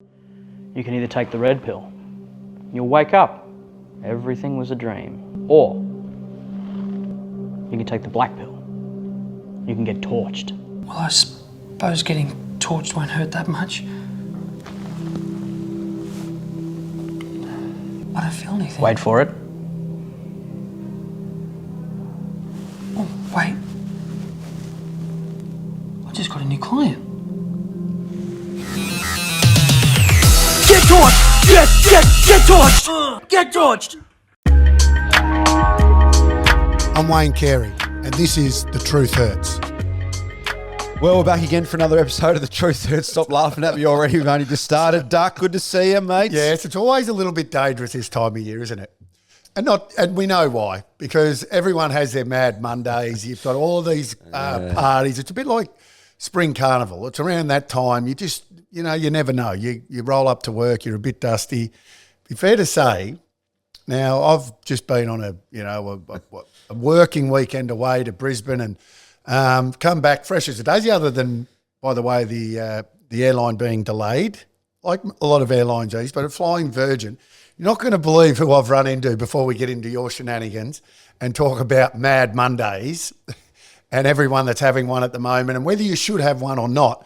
You can either take the red pill, you'll wake up, everything was a dream, or you can take the black pill, you can get torched. Well, I suppose getting torched won't hurt that much. I don't feel anything. Wait for it. Oh, wait. I just got a new client. Get torched! Get torched! Get torched! I'm Wayne Carey, and this is The Truth Hurts. Well, we're back again for another episode of The Truth Hurts. Stop laughing at me already. We've only just started. Duck, good to see you, mate. Yes, it's always a little bit dangerous this time of year, isn't it? And we know why, because everyone has their Mad Mondays. You've got all these parties. It's a bit like spring carnival. It's around that time. You just, you never know. You roll up to work. You're a bit dusty. Be fair to say, now I've just been on a working weekend away to Brisbane and come back fresh as a daisy, other than, by the way, the airline being delayed, like a lot of airlines these, but a flying Virgin. You're not going to believe who I've run into before we get into your shenanigans and talk about Mad Mondays and everyone that's having one at the moment and whether you should have one or not.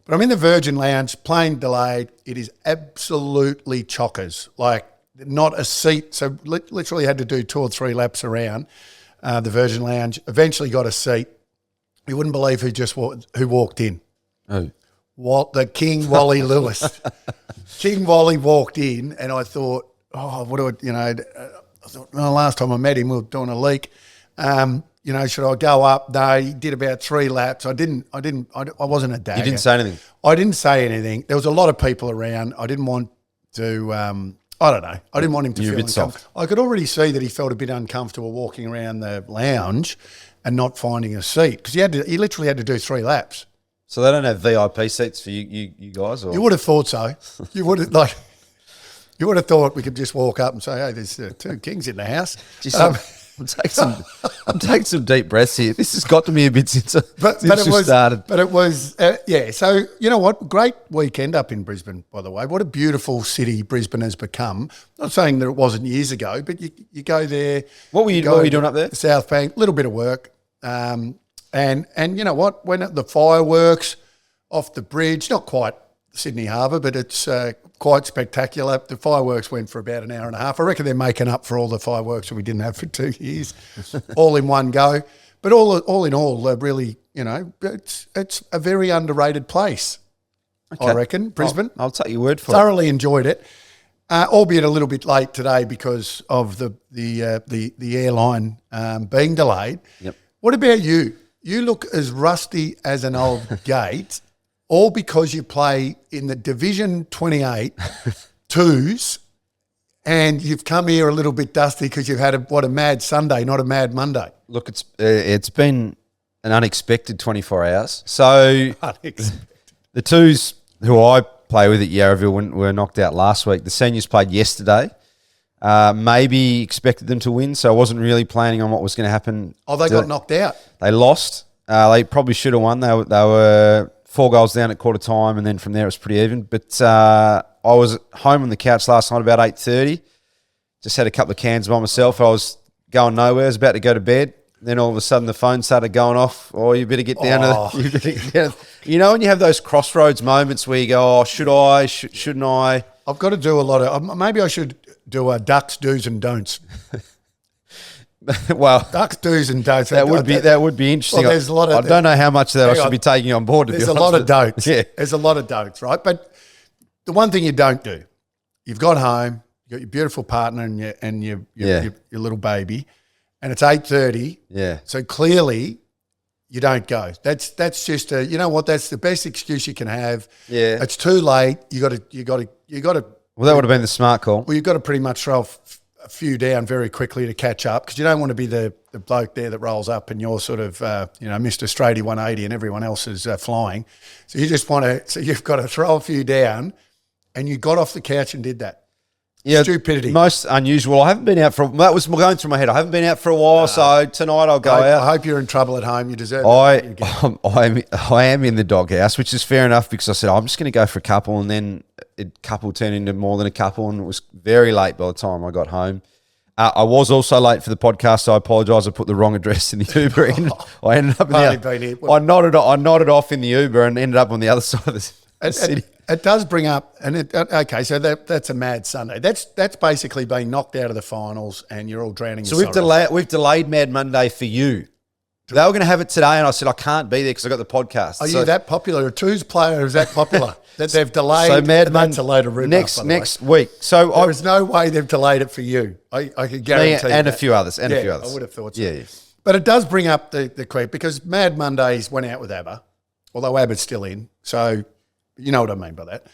But I'm in the Virgin Lounge, plane delayed. It is absolutely chockers, like not a seat. So literally had to do 2 or 3 laps around the Virgin Lounge. Eventually got a seat. You wouldn't believe who walked in. Who? The King Wally Lewis. King Wally walked in, and I thought, I thought, last time I met him, we were doing a leak. Should I go up? No, he did about 3 laps. I wasn't a dagger. You didn't say anything? I didn't say anything. There was a lot of people around. I didn't want to, I don't know. I didn't want him to feel uncomfortable. I could already see that he felt a bit uncomfortable walking around the lounge and not finding a seat because he literally had to do 3 laps. So they don't have VIP seats for you guys? Or? You would have thought so. You would have thought we could just walk up and say, hey, there's 2 kings in the house. I'm taking some deep breaths here. This has got to me a bit since we started. But it was, So, you know what? Great weekend up in Brisbane, by the way. What a beautiful city Brisbane has become. Not saying that it wasn't years ago, but you go there. What were you doing up there? South Bank, a little bit of work. And you know what? When the fireworks off the bridge, not quite Sydney Harbour, but it's quite spectacular. The fireworks went for about an hour and a half. I reckon they're making up for all the fireworks that we didn't have for 2 years, all in one go. But all in all, really, it's a very underrated place. Okay. I reckon Brisbane. I'll take your word for Thoroughly enjoyed it, albeit a little bit late today because of the airline being delayed. Yep. What about you? You look as rusty as an old gate, all because you play in the Division 28 twos, and you've come here a little bit dusty because you've had a mad Sunday, not a mad Monday. Look, it's been an unexpected 24 hours. So the twos who I play with at Yarraville were knocked out last week. The seniors played yesterday. Maybe expected them to win, so I wasn't really planning on what was going to happen. Oh, they got knocked out. They lost. They probably should have won. They were 4 goals down at quarter time, and then from there it was pretty even. But I was home on the couch last night about 8:30. Just had a couple of cans by myself. I was going nowhere. I was about to go to bed. Then all of a sudden the phone started going off. Oh, you better get down to when you have those crossroads moments where you go, should I, shouldn't I? I've got to do a lot of, maybe I should do a ducks, do's and don'ts. Well, ducks, do's and don'ts. That would be interesting. Well, there's a lot of, I don't know how much of that I should be taking on board. There's a lot of don'ts. Yeah. There's a lot of don'ts, right? But the one thing you don't do, you've got home, you've got your beautiful partner and your little baby, and it's 8:30. Yeah. So clearly you don't go. That's just that's the best excuse you can have. Yeah. It's too late. You got to. Well, that would have been the smart call. Well, you've got to pretty much throw a few down very quickly to catch up because you don't want to be the bloke there that rolls up and you're sort of, Mr. Straighty 180 and everyone else is flying. So you just want to, you've got to throw a few down, and you got off the couch and did that. Yeah, stupidity. Most unusual. I haven't been out for. That was going through my head. I haven't been out for a while, so tonight I'll go out. I hope you're in trouble at home. You deserve it. I am in the doghouse, which is fair enough because I said I'm just going to go for a couple, and then a couple turned into more than a couple, and it was very late by the time I got home. I was also late for the podcast, so I apologise. I put the wrong address in the Uber. I ended up I nodded off in the Uber and ended up on the other side of the city. It does bring up, okay, so that's a mad Sunday. That's basically being knocked out of the finals, and you're all drowning. So we've delayed Mad Monday for you. They were going to have it today, and I said I can't be there because I got the podcast. Are you that popular? A twos player is that popular that they've delayed? So Mad Monday, that's a load of rip next week. So there is no way they've delayed it for you. I can guarantee and that. a few others. I would have thought so. Yeah. But it does bring up the quip because Mad Mondays went out with ABBA, although ABBA's still in. So you know what I mean by that.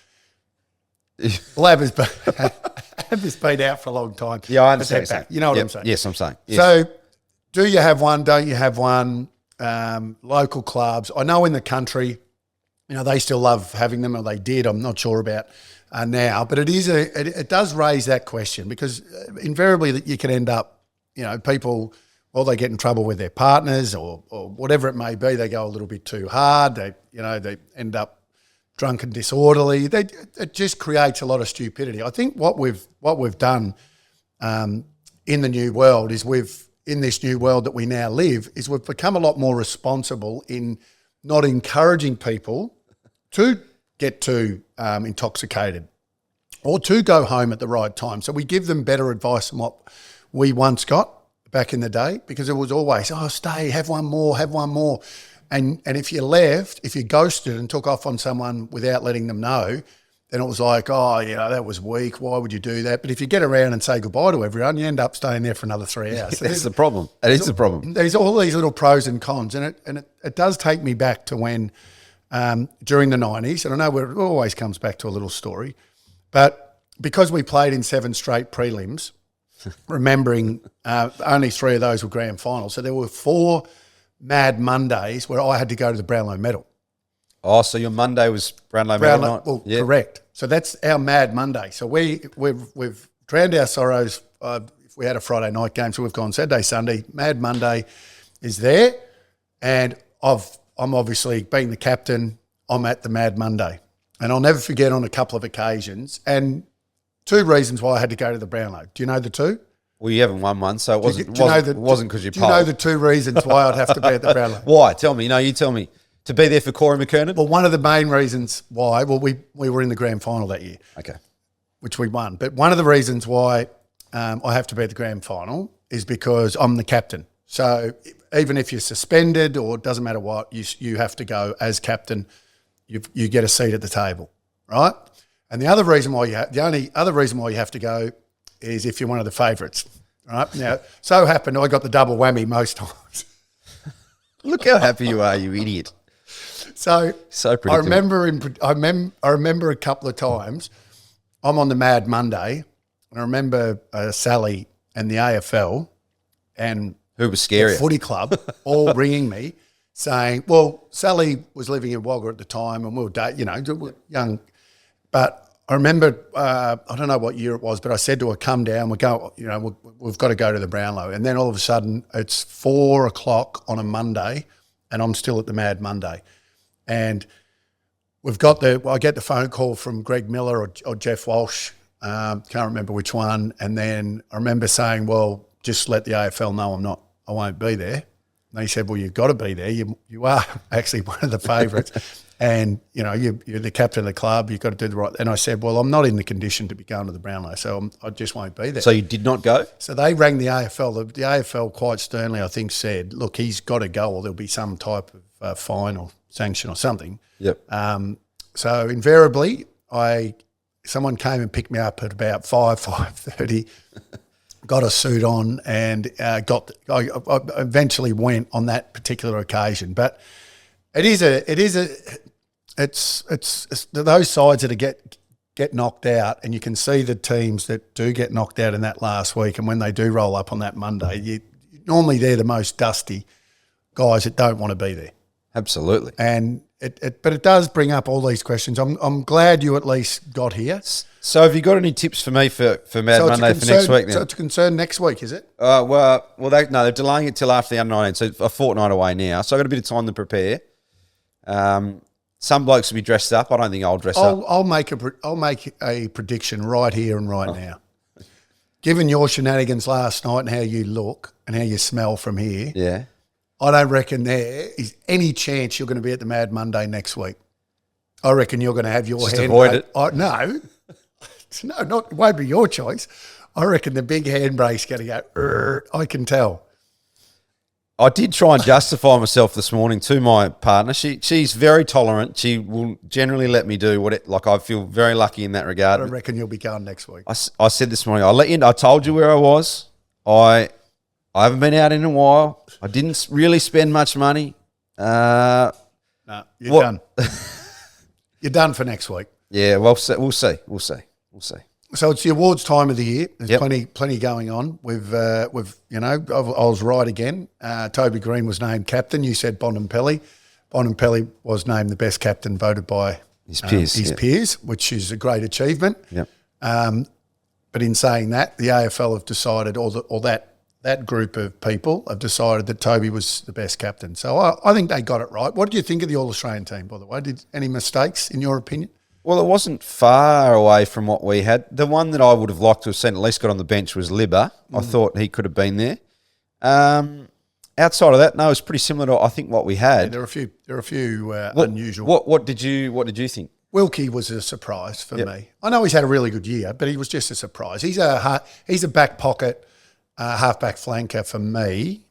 Well, ABBA's been out for a long time. Yeah, I understand. You know what I'm saying? Yes, I'm saying. Yes. So do you have one? Don't you have one? Local clubs. I know in the country, they still love having them, or they did. I'm not sure about now, but it does raise that question because invariably that you can end up, people, they get in trouble with their partners or whatever it may be. They go a little bit too hard. They end up drunk and disorderly. It just creates a lot of stupidity. I think what we've done in the new world is in this new world that we now live is we've become a lot more responsible in not encouraging people to get too intoxicated or to go home at the right time. So we give them better advice than what we once got back in the day because it was always, stay, have one more. And if you ghosted and took off on someone without letting them know, then it was like, that was weak. Why would you do that? But if you get around and say goodbye to everyone, you end up staying there for another 3 hours. That's the problem. It is the problem. There's all these little pros and cons, and it does take me back to when during the 90s, and I know it always comes back to a little story, but because we played in 7 straight prelims, remembering only 3 of those were grand finals, so there were 4 Mad Mondays where I had to go to the Brownlow medal. Oh, so your Monday was Brownlow medal night? Well, correct. So that's our Mad Monday. So we've drowned our sorrows if we had a Friday night game. So we've gone Saturday, Sunday. Mad Monday is there, and I'm obviously being the captain. I'm at the Mad Monday, and I'll never forget on a couple of occasions. And 2 reasons why I had to go to the Brownlow. Do you know the 2? Well, you haven't won one, so it wasn't because you. Do you know the 2 reasons why I'd have to be at the Brownlow? Why? Tell me. No, you tell me. To be there for Corey McKernan? Well, one of the main reasons why, we were in the grand final that year. Okay. Which we won. But one of the reasons why I have to be at the grand final is because I'm the captain. So even if you're suspended or it doesn't matter what, you have to go as captain. You get a seat at the table, right? And the only other reason why you have to go is if you're one of the favourites, right? Now, so happened I got the double whammy most times. Look how happy you are, you idiot. So predictable. I remember a couple of times I'm on the Mad Monday, and I remember Sally and the AFL and who was scarier? The footy club all ringing me saying, well, Sally was living in Wagga at the time and we were young. But I remember, I don't know what year it was, but I said to her, come down, we've got to go to the Brownlow. And then all of a sudden it's 4 o'clock on a Monday and I'm still at the Mad Monday. And I get the phone call from Greg Miller or Jeff Walsh, can't remember which one. And then I remember saying, well, just let the AFL know I won't be there. And they said, well, you've got to be there. You are actually one of the favourites. And, you're the captain of the club. You've got to do the right. And I said, well, I'm not in the condition to be going to the Brownlow, so I just won't be there. So you did not go? So they rang the AFL. The AFL quite sternly, I think, said, look, he's got to go or there'll be some type of fine or sanction or something. Yep. So invariably, someone came and picked me up at about 5:30, got a suit on, and I eventually went on that particular occasion. But it's those sides that get knocked out, and you can see the teams that do get knocked out in that last week, and when they do roll up on that Monday, normally they're the most dusty guys that don't want to be there. Absolutely. And But it does bring up all these questions. I'm glad you at least got here. So have you got any tips for me for Mad Monday for next week then? So it's a concern next week, is it? They're delaying it till after the under-19, so a fortnight away now. So I've got a bit of time to prepare. Some blokes will be dressed up. I don't think I'll dress up. I'll make a prediction right here and right now. Given your shenanigans last night and how you look and how you smell from here, Yeah. I don't reckon there is any chance you're going to be at the Mad Monday next week. I reckon you're going to have your Just hand. avoid it. No, it won't be your choice. I reckon the big handbrake's going to go. I can tell. I did try and justify myself this morning to my partner. She's very tolerant. She will generally let me do I feel very lucky in that regard. I reckon you'll be going next week. I said this morning, I'll let you know. I told you where I was. I haven't been out in a while. I didn't really spend much money. No, you're done. You're done for next week. Yeah, well, we'll see. So it's the awards time of the year. There's Yep. plenty going on. I was right again. Toby Greene was named captain. You said Bontempelli. Bontempelli was named the best captain, voted by His peers. peers, which is a great achievement. Yep. But in saying that, the AFL have decided, or that group of people have decided that Toby was the best captain. So I think they got it right. What do you think of the All-Australian team, by the way? Any mistakes, in your opinion? Well, it wasn't far away from what we had. The one that I would have liked to have seen at least got on the bench was Libba. I thought he could have been there. Outside of that, no, it was pretty similar to I think what we had. Yeah, there are a few unusual. What did you think? Wilkie was a surprise for me. I know he's had a really good year, but he was just a surprise. He's a back pocket halfback flanker for me,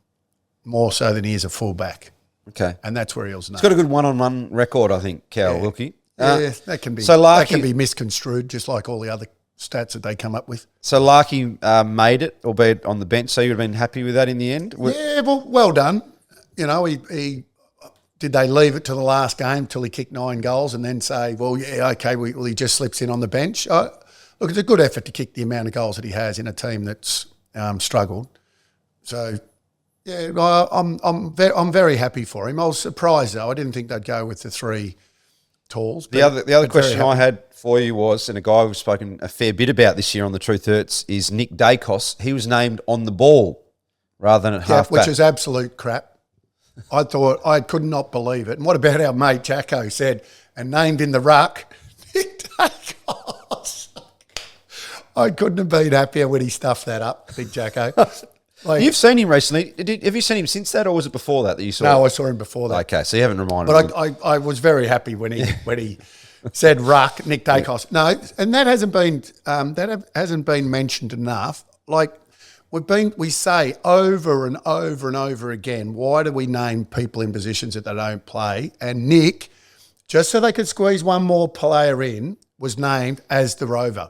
more so than he is a fullback. Okay, and that's where he's got a good one-on-one record, I think. Wilkie. Yeah, that can be. So that can be misconstrued, just like all the other stats that they come up with. So Larky made it, albeit on the bench. So you'd have been happy with that in the end. Yeah, well done. You know, he did they leave it to the last game till he kicked 9 goals and then say, well, yeah, okay, he just slips in on the bench. Look, it's a good effort to kick the amount of goals that he has in a team that's struggled. So, yeah, I'm very happy for him. I was surprised though. I didn't think they'd go with the 3 talls. The other question I had for you was, and a guy we've spoken a fair bit about this year on the Truth Hurts, is Nick Dacos. He was named on the ball rather than at halfback. Which is absolute crap. I could not believe it. And what about our mate Jacko said, and named in the ruck, Nick Dacos. I couldn't have been happier when he stuffed that up, big Jacko. You've seen him recently. Have you seen him since that, or was it before that you saw? No, I saw him before that. Okay, so you haven't reminded me. But I was very happy when he said ruck, Nick Dacos. Yeah. No, and that hasn't been mentioned enough. Like we say over and over and over again, why do we name people in positions that they don't play? And Nick, just so they could squeeze one more player in, was named as the rover.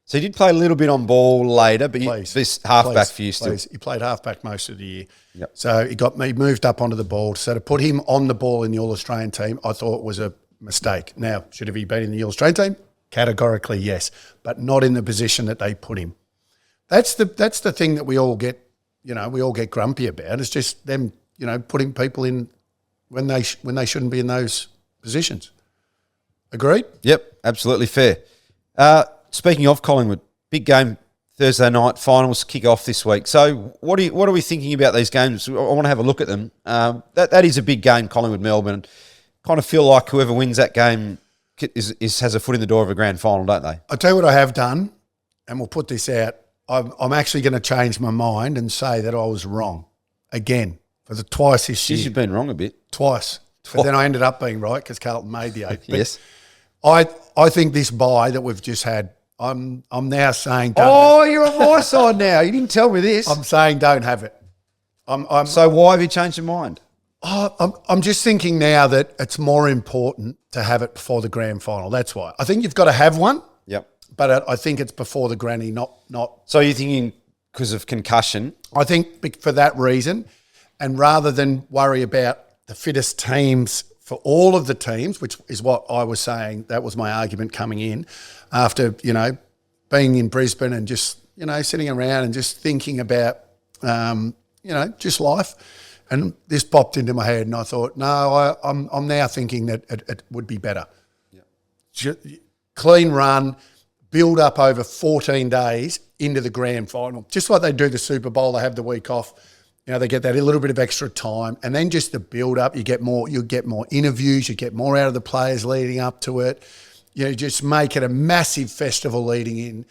So he did play a little bit on ball later, but this halfback for you still. He played halfback most of the year. Yep. So he moved up onto the ball. So to put him on the ball in the All-Australian team, I thought was a mistake. Now, should have he been in the All-Australian team? Categorically, yes, but not in the position that they put him. That's the thing that we all get grumpy about. It's just them, putting people in when they shouldn't be in those positions. Agreed? Yep, absolutely fair. Speaking of Collingwood, big game Thursday night, finals kick off this week. So what are we thinking about these games? I want to have a look at them. That is a big game, Collingwood-Melbourne. Kind of feel like whoever wins that game has a foot in the door of a grand final, don't they? I'll tell you what I have done, and we'll put this out. I'm actually going to change my mind and say that I was wrong again for the twice this year. You've been wrong a bit. Twice. But then I ended up being right because Carlton made the 8. Yes. I think this bye that we've just had, I'm now saying don't. Oh, you're on my side now. You didn't tell me this. I'm saying don't have it. So why have you changed your mind? I'm just thinking now that it's more important to have it before the grand final. That's why. I think you've got to have one. Yep. But I think it's before the granny, not. So you're thinking because of concussion? I think for that reason, and rather than worry about the fittest teams for all of the teams, which is what I was saying, that was my argument coming in after, being in Brisbane and just, sitting around and just thinking about, just life. And this popped into my head, and I thought, no, I'm now thinking that it would be better. Clean run, build up over 14 days into the grand final. Just like they do the Super Bowl, they have the week off. You know, they get that a little bit of extra time, and then just the build up. You get more interviews, you get more out of the players leading up to it. You know, just make it a massive festival leading in,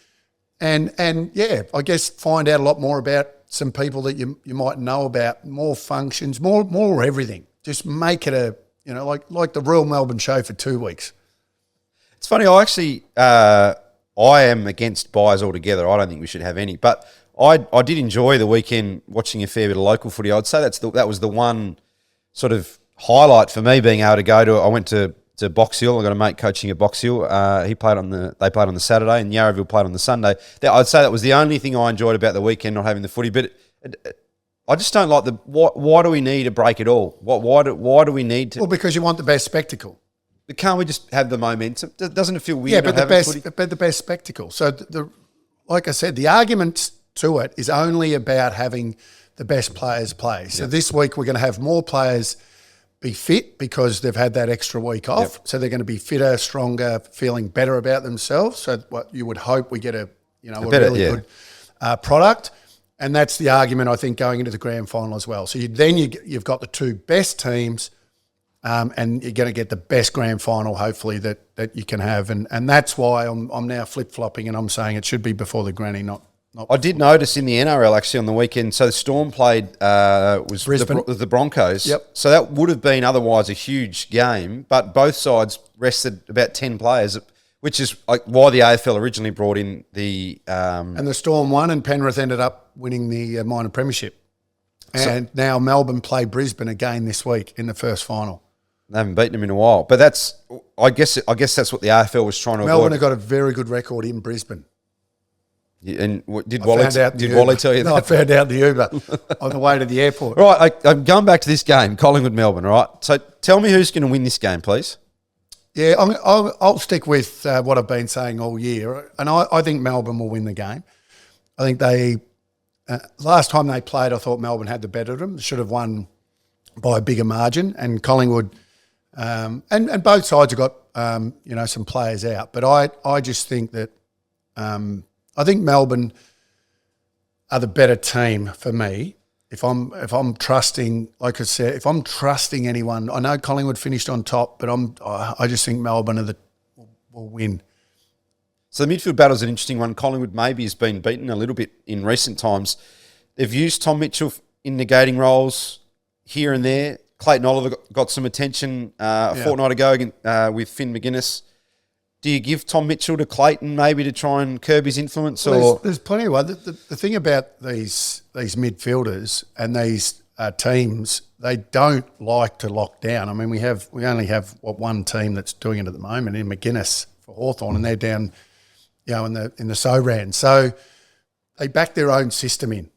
and yeah, I guess find out a lot more about some people that you might know about, more functions, more everything. Just make it a, you know, like the Royal Melbourne Show for 2 weeks. It's funny, I actually, I am against buys altogether. I don't think we should have any. But I did enjoy the weekend watching a fair bit of local footy. I'd say that was the one sort of highlight for me, being able to go to. I went to Box Hill. I got a mate coaching at Box Hill. They played on the Saturday, and Yarraville played on the Sunday. I'd say that was the only thing I enjoyed about the weekend, not having the footy. But I just don't like why do we need to break it all? Why do we need to? Well, because you want the best spectacle. But can't we just have the momentum? Doesn't it feel weird? Yeah, but the best spectacle. So like I said, the argument to it is only about having the best players play. So this week we're going to have more players be fit because they've had that extra week off. Yep. So they're going to be fitter, stronger, feeling better about themselves. So what you would hope we get a really good product. And that's the argument, I think, going into the grand final as well. So you've got the two best teams, and you're going to get the best grand final, hopefully, that you can have. And that's why I'm now flip-flopping, and I'm saying it should be before the granny, not I did notice in the NRL actually on the weekend, so the Storm played was Brisbane. The Broncos. Yep. So that would have been otherwise a huge game, but both sides rested about 10 players, which is like why the AFL originally brought in the... And the Storm won, and Penrith ended up winning the minor premiership. And now Melbourne play Brisbane again this week in the first final. They haven't beaten them in a while, but I guess that's what the AFL was trying to avoid. Melbourne have got a very good record in Brisbane. Yeah, and did Wally tell you that? No, I found out the Uber on the way to the airport. Right, I'm going back to this game, Collingwood-Melbourne, all right? So tell me who's going to win this game, please. Yeah, I'll stick with what I've been saying all year, and I think Melbourne will win the game. I think they last time they played, I thought Melbourne had the better of them. They should have won by a bigger margin, and Collingwood and both sides have got some players out, but I just think that I think Melbourne are the better team for me. If I'm trusting, like I said, if I'm trusting anyone, I know Collingwood finished on top, but I just think Melbourne will win. So the midfield battle is an interesting one. Collingwood maybe has been beaten a little bit in recent times. They've used Tom Mitchell in negating roles here and there. Clayton Oliver got some attention a fortnight ago with Finn McGuinness. Do you give Tom Mitchell to Clayton maybe to try and curb his influence? Well, there's plenty of ways. The thing about these midfielders and these teams, they don't like to lock down. I mean, we only have one team that's doing it at the moment in McGuinness for Hawthorn, and they're down, in the So-Ran. So they back their own system in,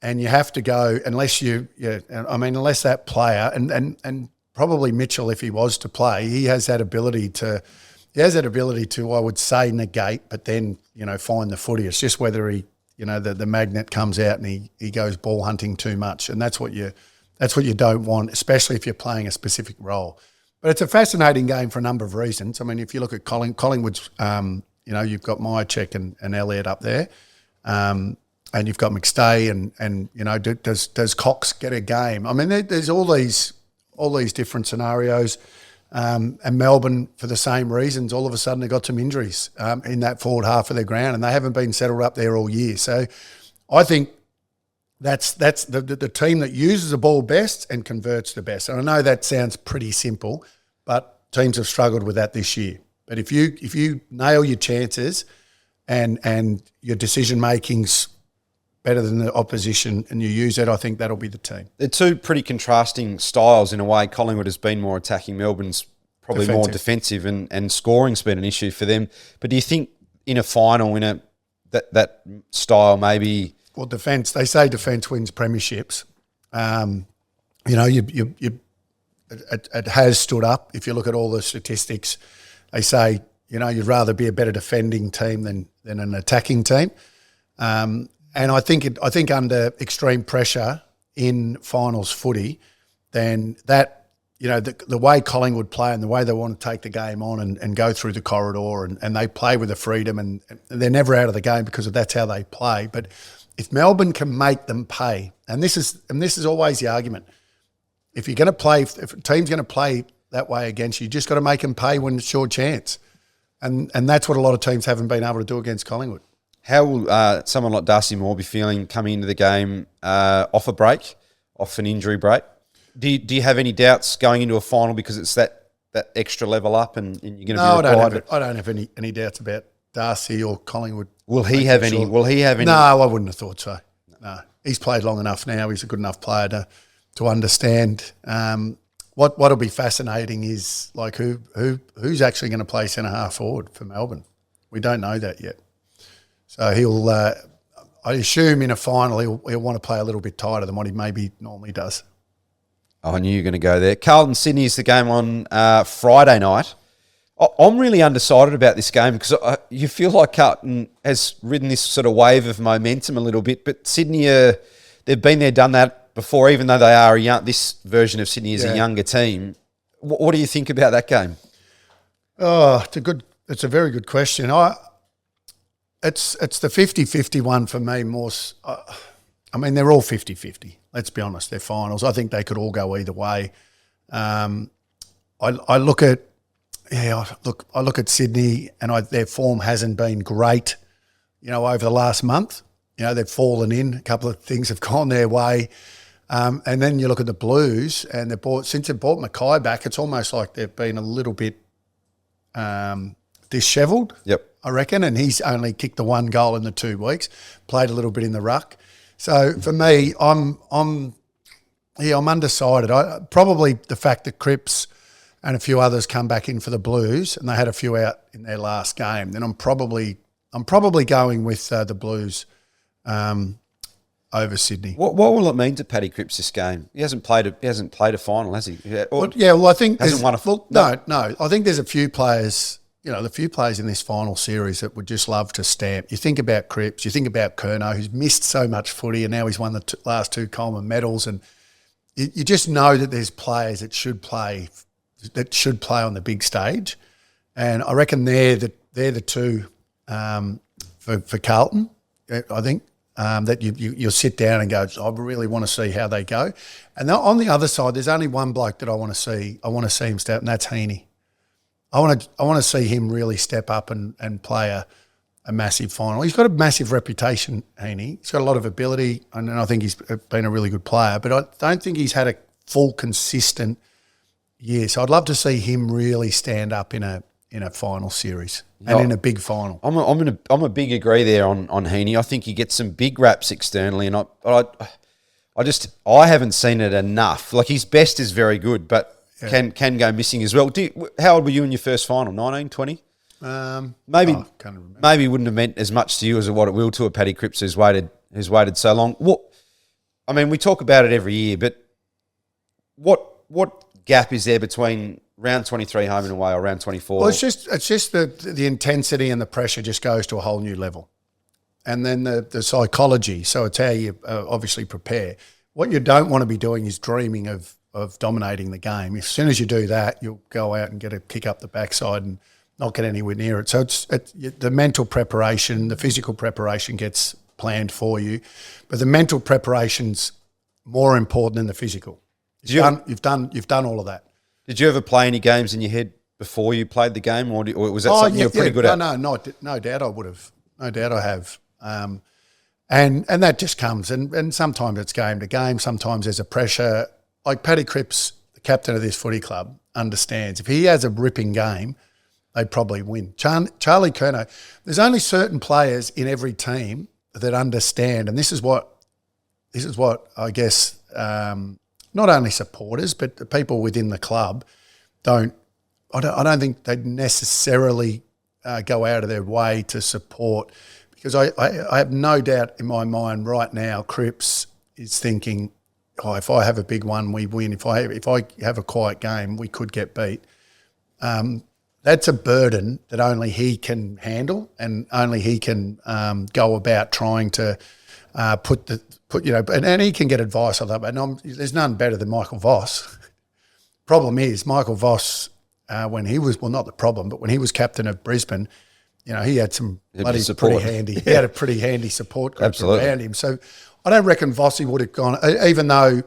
and you have to go unless that player and probably Mitchell, if he was to play, he has that ability to. He has that ability to, I would say, negate, but then, find the footy. It's just whether he, the magnet comes out and he goes ball hunting too much. And that's what you don't want, especially if you're playing a specific role. But it's a fascinating game for a number of reasons. I mean, if you look at Collingwood's, you've got Myercheck and Elliott up there. And you've got McStay and does Cox get a game? I mean, there's all these different scenarios. And Melbourne, for the same reasons, all of a sudden they got some injuries in that forward half of their ground, and they haven't been settled up there all year. So I think that's the team that uses the ball best and converts the best. And I know that sounds pretty simple, but teams have struggled with that this year. But if you nail your chances and your decision making's better than the opposition and you use it, I think that'll be the team. They're two pretty contrasting styles in a way. Collingwood has been more attacking, Melbourne's probably more defensive, and scoring's been an issue for them. But do you think in a final, that style maybe... Well, defence, they say defence wins premierships. It has stood up. If you look at all the statistics, they say, you'd rather be a better defending team than an attacking team. And I think under extreme pressure, in finals footy, then that, the way Collingwood play and the way they want to take the game on and go through the corridor and they play with the freedom and they're never out of the game because that's how they play. But if Melbourne can make them pay, and this is always the argument, if a team's going to play that way against you, you just got to make them pay when it's your chance. And that's what a lot of teams haven't been able to do against Collingwood. How will someone like Darcy Moore be feeling coming into the game off a break, off an injury break? Do you have any doubts going into a final because it's that extra level up and you're going to be required? I don't have any doubts about Darcy or Collingwood. Will he have any? No, I wouldn't have thought so. No, he's played long enough now. He's a good enough player to understand. What'll be fascinating is like who's actually going to play centre half forward for Melbourne. We don't know that yet. So he'll. I assume in a final he'll want to play a little bit tighter than what he maybe normally does. I knew you were going to go there. Carlton Sydney is the game on Friday night. I'm really undecided about this game because you feel like Carlton has ridden this sort of wave of momentum a little bit, but Sydney, they've been there, done that before, even though they are this version of Sydney is a younger team. What do you think about that game? Oh, it's a very good question. It's the 50-50 one for me more. I mean, they're all 50-50. Let's be honest. They're finals. I think they could all go either way. I look at Sydney and their form hasn't been great, over the last month. They've fallen in. A couple of things have gone their way. And then you look at the Blues and since they brought Mackay back, it's almost like they've been a little bit dishevelled. Yep. I reckon. And he's only kicked the 1 goal in the 2 weeks, played a little bit in the ruck. So for me, I'm undecided. Probably the fact that Cripps and a few others come back in for the Blues, and they had a few out in their last game. Then I'm probably going with the Blues over Sydney. What will it mean to Paddy Cripps this game? He hasn't played a final, has he? I think hasn't won a no. I think there's a few players. The few players in this final series that would just love to stamp. You think about Cripps, you think about Curnow, who's missed so much footy and now he's won the last 2 Coleman medals, and you just know that there's players that should play on the big stage, and I reckon they're the two for Carlton. I think that you'll sit down and go, I really want to see how they go. And on the other side, there's only one bloke that I want to see. I want to see him step, and that's Heaney. I want to see him really step up and play a massive final. He's got a massive reputation, Heaney. He's got a lot of ability, and I think he's been a really good player. But I don't think he's had a full, consistent year. So I'd love to see him really stand up in a final series and in a big final. I'm a big agree there on Heaney. I think he gets some big raps externally, and I haven't seen it enough. Like his best is very good, but can go missing as well. How old were you in your first final? 19, 20? Maybe it wouldn't have meant as much to you as what it will to a Paddy Cripps who's waited so long. We talk about it every year, but what gap is there between round 23 home and away or round 24? Well, it's just the intensity and the pressure just goes to a whole new level, and then the psychology. So it's how you obviously prepare. What you don't want to be doing is dreaming of dominating the game. As soon as you do that, you'll go out and get a kick up the backside and not get anywhere near it. So it's the mental preparation, the physical preparation gets planned for you, but the mental preparation's more important than the physical. You've done all of that. Did you ever play any games in your head before you played the game, or was that something you were pretty good at? No doubt I would have. No doubt I have. And that just comes, and sometimes it's game to game. Sometimes there's a pressure. Like Paddy Cripps, the captain of this footy club, understands if he has a ripping game, they probably win. Charlie Curnow, there's only certain players in every team that understand, and this is what I guess not only supporters but the people within the club I don't think they necessarily go out of their way to support, because I have no doubt in my mind right now Cripps is thinking, if I have a big one, we win. If I have a quiet game, we could get beat. That's a burden that only he can handle, and only he can go about trying to and he can get advice on that. But there's none better than Michael Voss. Problem is, Michael Voss, when he was, well, not the problem, but when he was captain of Brisbane, he had some pretty handy. He had a pretty handy support group around him. So I don't reckon Vossy would have gone, even though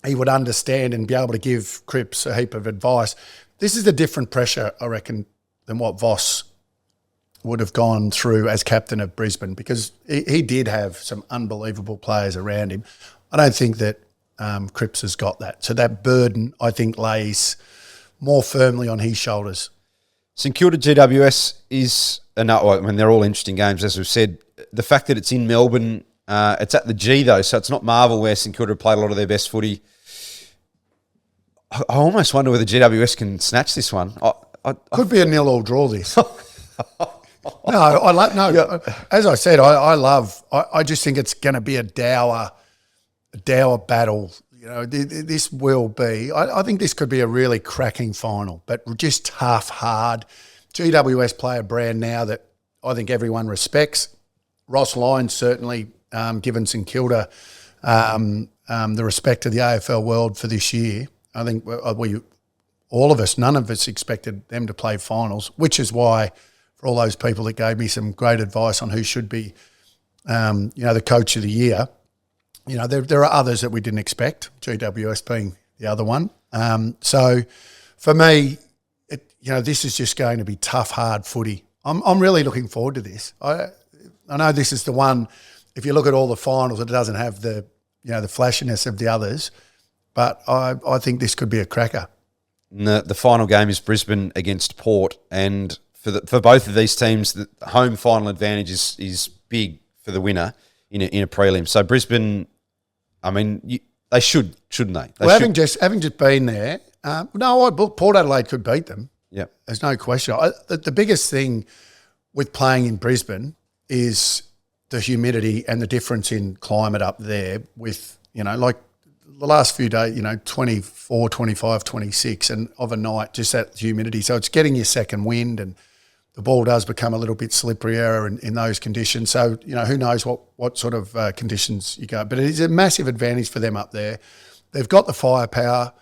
he would understand and be able to give Cripps a heap of advice. This is a different pressure, I reckon, than what Voss would have gone through as captain of Brisbane, because he did have some unbelievable players around him. I don't think that Cripps has got that. So that burden, I think, lays more firmly on his shoulders. St Kilda GWS is they're all interesting games, as we've said. The fact that it's in Melbourne, it's at the G though, so it's not Marvel where St Kilda played a lot of their best footy. I almost wonder whether GWS can snatch this one. Could be a 0-0 draw. This. No. As I said, I just think it's going to be a dour battle. This will be. I think this could be a really cracking final, but just tough, hard. GWS play a brand now that I think everyone respects. Ross Lyons certainly given St Kilda the respect of the AFL world for this year. I think none of us expected them to play finals, which is why, for all those people that gave me some great advice on who should be, the coach of the year, there are others that we didn't expect, GWS being the other one. So for me, this is just going to be tough, hard footy. I'm really looking forward to this. I know this is the one, if you look at all the finals, it doesn't have the flashiness of the others, but I think this could be a cracker. The final game is Brisbane against Port, and for both of these teams, the home final advantage is big for the winner in a prelim. So Brisbane, they shouldn't they? Having just been there, Port Adelaide could beat them. Yeah, there's no question. The biggest thing with playing in Brisbane is the humidity and the difference in climate up there. With like the last few days, 24, 25, 26, and of a night, just that humidity. So it's getting your second wind, and the ball does become a little bit slipperier in those conditions. So, who knows what sort of conditions you go. But it is a massive advantage for them up there. They've got the firepower.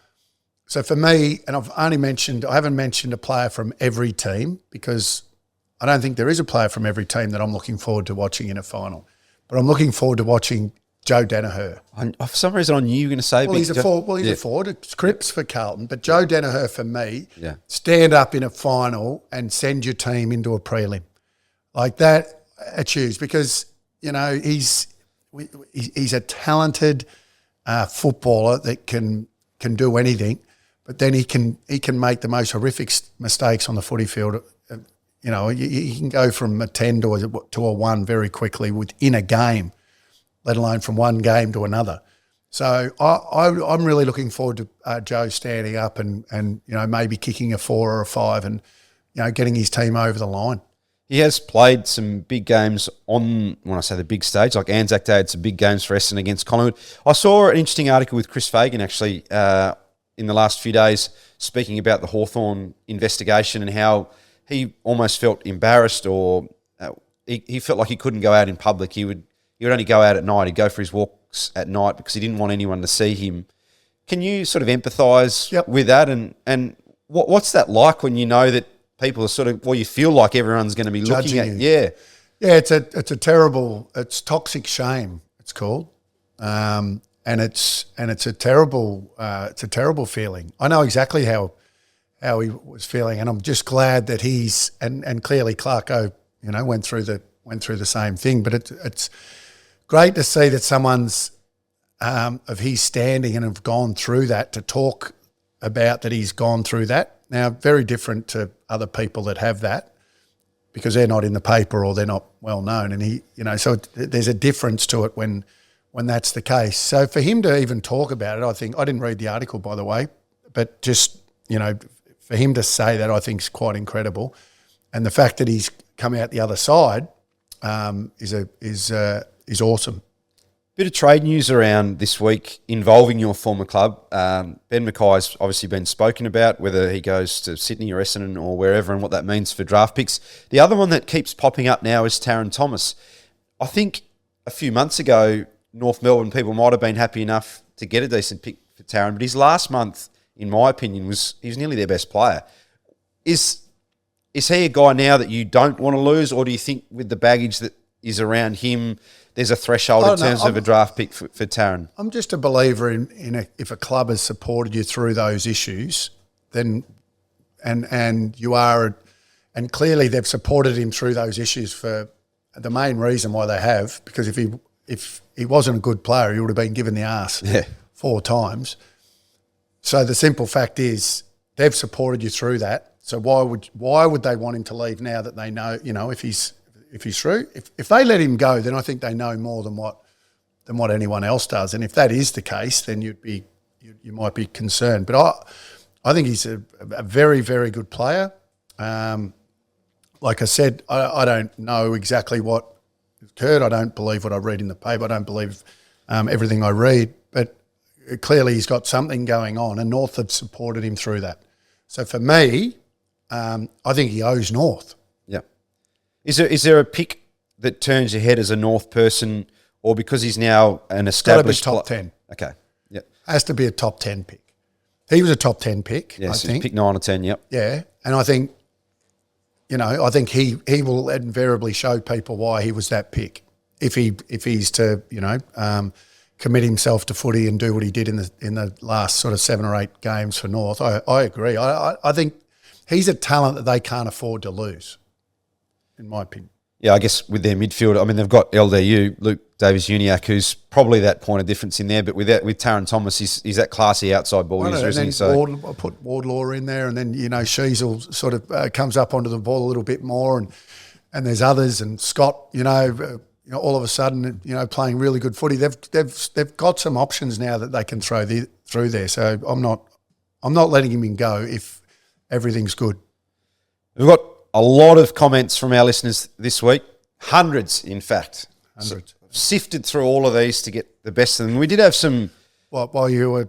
So for me, and I haven't mentioned a player from every team, because I don't think there is a player from every team that I'm looking forward to watching in a final. But I'm looking forward to watching Joe Daniher. For some reason, I knew you were going to say... he's a forward. It's Cripps for Carlton. But Joe Daniher, for me, stand up in a final and send your team into a prelim. Like that, I choose, because, he's a talented footballer that can do anything, but then he can make the most horrific mistakes on the footy field. He can go from a 10 to a 1 very quickly within a game, let alone from one game to another. So I'm really looking forward to Joe standing up and maybe kicking a 4 or a 5 and getting his team over the line. He has played some big games when I say the big stage, like Anzac Day had some big games for Essendon against Collingwood. I saw an interesting article with Chris Fagan actually in the last few days speaking about the Hawthorn investigation and how he almost felt embarrassed, or he felt like he couldn't go out in public. He would only go out at night. He'd go for his walks at night because he didn't want anyone to see him. Can you sort of empathise with that? And what's that like when you know that people are you feel like everyone's going to be looking at you? Yeah, it's a terrible, it's toxic shame, it's called. And it's a terrible feeling. I know exactly how he was feeling, and I'm just glad that he's and clearly Clarko, went through the same thing. But it's great to see that someone's of his standing and have gone through that, to talk about that he's gone through that. Now, very different to other people that have that, because they're not in the paper or they're not well known, and so there's a difference to it when that's the case. So for him to even talk about it, I think, I didn't read the article, by the way, but just for him to say that, I think is quite incredible, and the fact that he's come out the other side is awesome. Bit of trade news around this week involving your former club. Ben Mackay's obviously been spoken about, whether he goes to Sydney or Essendon or wherever, and what that means for draft picks. The other one that keeps popping up now is Taryn Thomas. I think a few months ago, North Melbourne people might have been happy enough to get a decent pick for Taryn, but his last month, in my opinion, he was nearly their best player. Is he a guy now that you don't want to lose, or do you think with the baggage that is around him, there's a threshold in terms of a draft pick for Taryn? I'm just a believer if a club has supported you through those issues, then and you are, and clearly they've supported him through those issues for the main reason why they have, because if he wasn't a good player, he would have been given the arse 4 times. So the simple fact is they've supported you through that. So why would they want him to leave now that they know, if he's through? If they let him go, then I think they know more than what anyone else does. And if that is the case, then you might be concerned. But I think he's a very, very good player. Like I said, I don't know exactly what occurred. I don't believe what I read in the paper. I don't believe everything I read. But clearly he's got something going on, and North have supported him through that. So for me, I think he owes North. Yeah. Is there a pick that turns your head as a North person, or because he's now an established... Got to be top 10. Okay. Yep. Has to be a top 10 pick. He was a top 10 pick, yes, I think. Pick 9 or 10, yep. Yeah, and I think, he will invariably show people why he was that pick. If he's to, commit himself to footy and do what he did in the last sort of 7 or 8 games for North, I agree. I think he's a talent that they can't afford to lose, in my opinion. Yeah, I guess with their midfield, I mean, they've got LDU, Luke Davies-Uniacke, who's probably that point of difference in there. But with Taryn Thomas, he's that classy outside ball user, isn't he? So I'll put Wardlaw in there, and then Sheasel sort of comes up onto the ball a little bit more, and there's others, and Scott, all of a sudden, playing really good footy. They've got some options now that they can throw through there. So I'm not letting him go if everything's good. We've got a lot of comments from our listeners this week, hundreds, in fact. Hundreds. So sifted through all of these to get the best of them. We did have some. While you were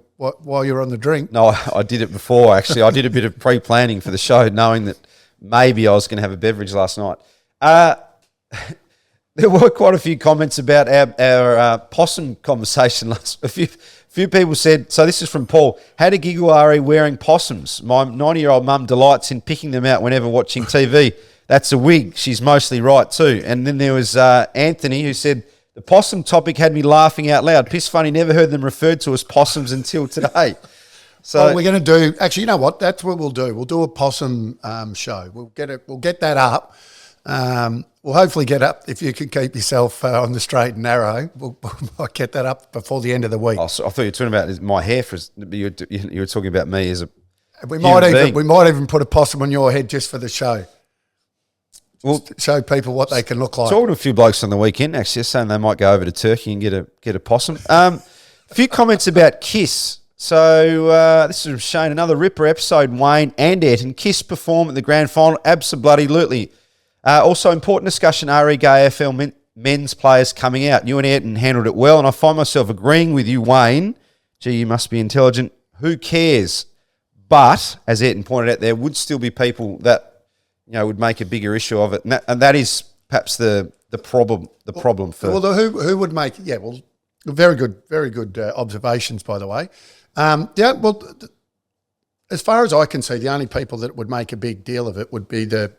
on the drink? No, I did it before. Actually, I did a bit of pre-planning for the show, knowing that maybe I was going to have a beverage last night. There were quite a few comments about our possum conversation last. A few people said, so this is from Paul, had a giggle Ari wearing possums. My 90-year-old mum delights in picking them out whenever watching TV. That's a wig. She's mostly right too. And then there was Anthony who said, the possum topic had me laughing out loud. Piss funny, never heard them referred to as possums until today. So we're going to do, actually, you know what? That's what we'll do. We'll do a possum show. We'll get that up. We'll hopefully get up, if you can keep yourself on the straight and narrow, we'll get that up before the end of the week. I thought you were talking about my hair. You were talking about me as a we might even put a possum on your head just for the show. Well, show people what they can look like. Talking to a few blokes on the weekend, actually, saying they might go over to Turkey and get a possum. A few comments about Kiss. So this is from Shane. Another ripper episode. Wayne and Ayrton. Kiss perform at the grand final. Absolutely. Also, important discussion, RE Gay AFL men's players coming out. You and Ayrton handled it well, and I find myself agreeing with you, Wayne. Gee, you must be intelligent. Who cares? But, as Ayrton pointed out, there would still be people that would make a bigger issue of it, and that is perhaps the problem. The problem for who would make? Yeah, well, very good observations, by the way. As far as I can see, the only people that would make a big deal of it would be the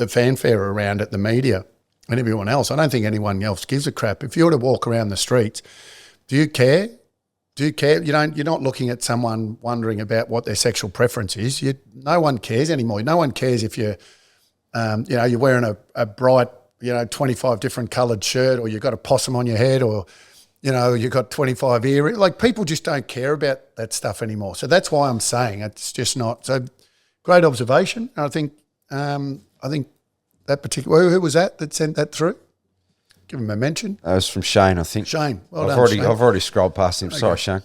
fanfare around it, the media and everyone else. I don't think anyone else gives a crap. If you were to walk around the streets, do you care? Do you care? You're not looking at someone wondering about what their sexual preference is. No one cares anymore. No one cares if you're wearing a bright, 25 different coloured shirt, or you've got a possum on your head, or, you've got 25 earrings. Like, people just don't care about that stuff anymore. So that's why I'm saying it's just not. So great observation. I think that particular, who was that sent that through? Give him a mention. That was from Shane, I think. Shane, well I've done, Shane. I've already scrolled past him. Okay. Sorry, Shane.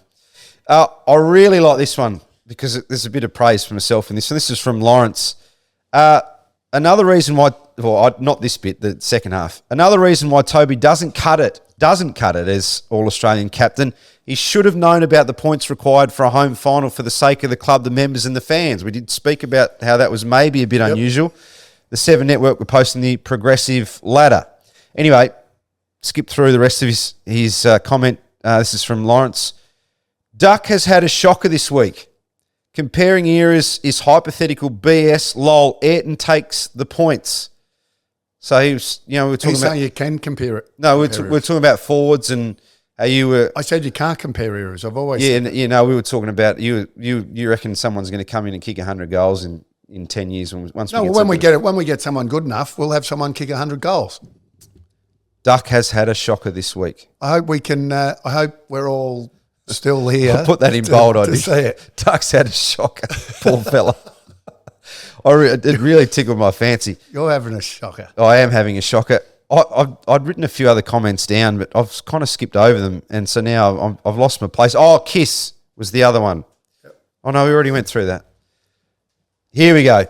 I really like this one because there's a bit of praise for myself in this. And this is from Lawrence. Another reason why, not this bit, the second half. Another reason why Toby doesn't cut it as All-Australian captain. He should have known about the points required for a home final for the sake of the club, the members and the fans. We did speak about how that was maybe a bit unusual. The Seven Network were posting the progressive ladder. Anyway, skip through the rest of his comment. This is from Lawrence. Duck has had a shocker this week. Comparing eras is hypothetical BS. Lol. Ayrton takes the points. So he was, we were talking about. Saying you can compare it. No, we're talking about forwards and how you were. I said you can't compare eras. I've always. Yeah, we were talking about you reckon someone's going to come in and kick 100 goals in 10 years when we get someone good enough, we'll have someone kick 100 goals. Duck has had a shocker this week. I hope we can. I hope we're all still here. I'll put that in bold. To see it. Duck's had a shocker. Poor fella. It really tickled my fancy. You're having a shocker. I am having a shocker. I'd written a few other comments down, but I've kind of skipped over them, and so now I've lost my place. Oh, Kiss was the other one. Yep. Oh no, we already went through that. Here we go.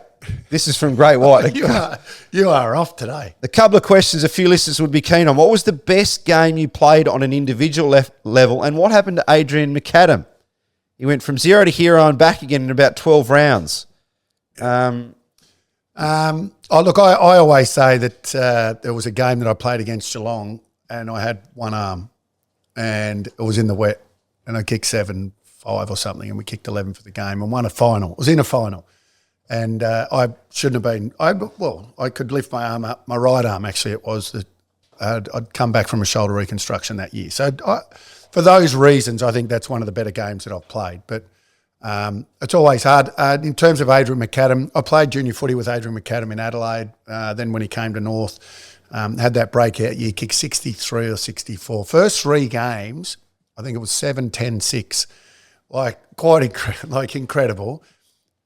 This is from Great White. You are off today. A couple of questions a few listeners would be keen on. What was the best game you played on an individual level, and what happened to Adrian McAdam? He went from 0 to hero and back again in about 12 rounds. I always say that there was a game that I played against Geelong and I had one arm and it was in the wet and I kicked 7-5 or something and we kicked 11 for the game and won a final. It was in a final and I shouldn't have been. I could lift my arm up, my right arm actually it was. I'd come back from a shoulder reconstruction that year. So for those reasons, I think that's one of the better games that I've played. But it's always hard. In terms of Adrian McAdam, I played junior footy with Adrian McAdam in Adelaide. Then when he came to North, had that breakout year, kicked 63 or 64. First 3 games, I think it was 7, 10, 6. Incredible.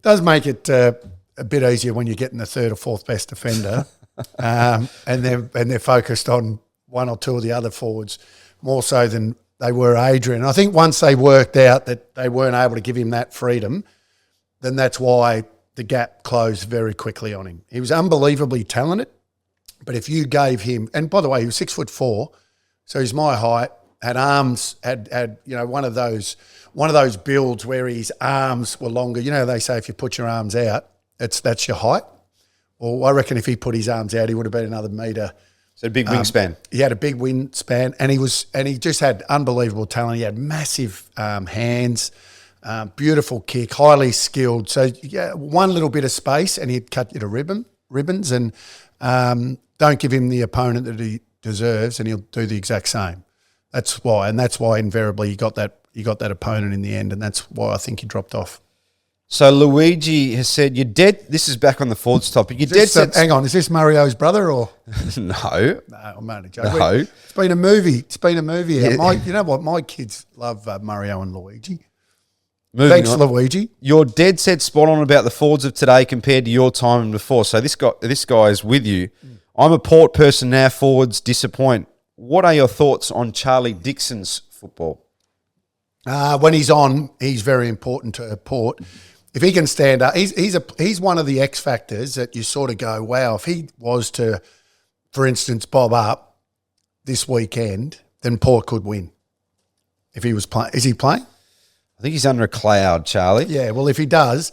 Does make it a bit easier when you're getting the 3rd or 4th best defender, and they're focused on 1 or 2 of the other forwards more so than they were Adrian. I think once they worked out that they weren't able to give him that freedom, then that's why the gap closed very quickly on him. He was unbelievably talented, but if you gave him, and by the way, he was 6'4", so he's my height, had arms, had one of those builds where his arms were longer. They say if you put your arms out, that's your height. Well, I reckon if he put his arms out, he would have been another metre. So a big wingspan. He had a big wingspan, and he just had unbelievable talent. He had massive hands, beautiful kick, highly skilled. So one little bit of space, and he'd cut you to ribbons. And don't give him the opponent that he deserves, and he'll do the exact same. That's why invariably he got that opponent in the end, and that's why I think he dropped off. So Luigi has said, "You're dead." This is back on the Fords topic. You're dead. Hang on, is this Mario's brother or? No, I'm only joking. No, it's been a movie. It's been a movie. Yeah. You know what? My kids love Mario and Luigi. Moving Thanks, on. Luigi. You're dead set spot on about the Fords of today compared to your time and before. So this guy is with you. I'm a Port person now. Forwards disappoint. What are your thoughts on Charlie Dixon's football? When he's on, he's very important to Port. If he can stand up, he's one of the X factors that you sort of go, wow, if he was to, for instance, bob up this weekend, then Port could win. If he was playing. Is he playing? I think he's under a cloud, Charlie. Yeah, well, if he does,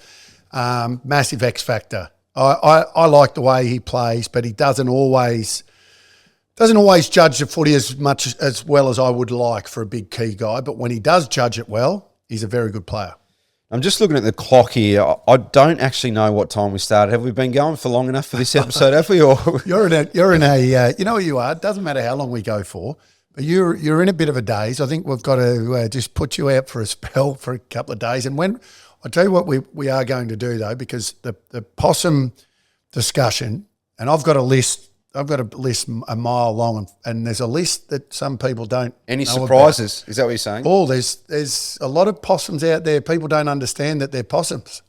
massive X factor. I like the way he plays, but he doesn't always judge the footy as well as I would like for a big key guy. But when he does judge it well, he's a very good player. I'm just looking at the clock here. I don't actually know what time we started. Have we been going for long enough for this episode? Have we? Or you're in a you know what you are. It doesn't matter how long we go for, but you're in a bit of a daze. I think we've got to just put you out for a spell for a couple of days. And when I tell you what we are going to do though, because the possum discussion, and I've got a list a mile long, and there's a list that some people don't. Any surprises? Is that what you're saying? Oh, there's a lot of possums out there. People don't understand that they're possums.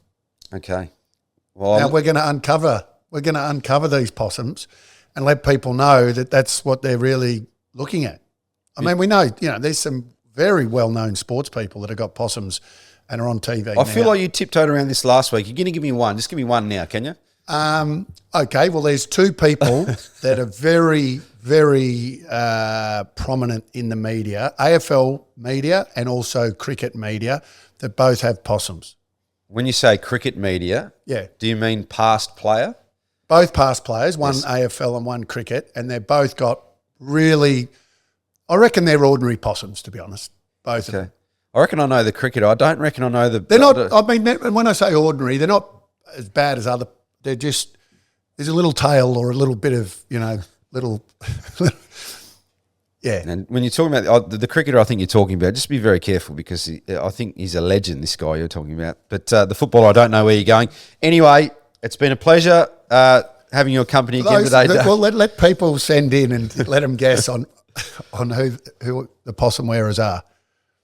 Okay. Well, now we're going to uncover these possums and let people know that that's what they're really looking at. I mean, we know, there's some very well-known sports people that have got possums and are on TV. I feel like you tiptoed around this last week. You're going to give me one. Just give me one now, can you? Okay, well, there's 2 people that are very, very prominent in the media, AFL media and also cricket media, that both have possums. When you say cricket media, do you mean past player? Both past players, one AFL and one cricket, and they've both got really I reckon they're ordinary possums, to be honest, both of them. I reckon I know the cricketer. I don't reckon I know the... They're not, I mean, when I say ordinary, they're not as bad as other, they're just, there's a little tail or a little bit of, little... Yeah. And when you're talking about the cricketer I think you're talking about, just be very careful because I think he's a legend, this guy you're talking about. But the footballer, I don't know where you're going. Anyway, it's been a pleasure having your company again today. Well, let people send in and let them guess on who the possum wearers are.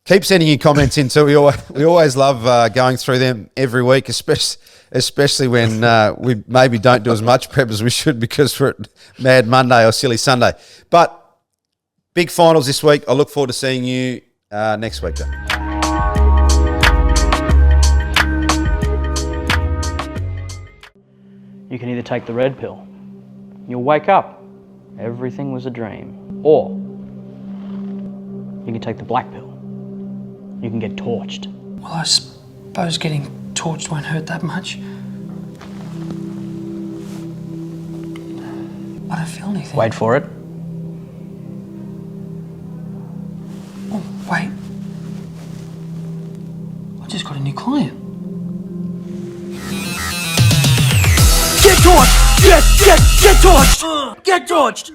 Keep sending your comments in too. We always love going through them every week, especially when we maybe don't do as much prep as we should because we're at Mad Monday or Silly Sunday. But big finals this week. I look forward to seeing you next week. You can either take the red pill, you'll wake up, everything was a dream, or you can take the black pill, you can get torched. Well, I suppose getting torched won't hurt that much. I don't feel anything. Wait for it. Oh, wait. I just got a new client. Get torched! Get torched! Get torched!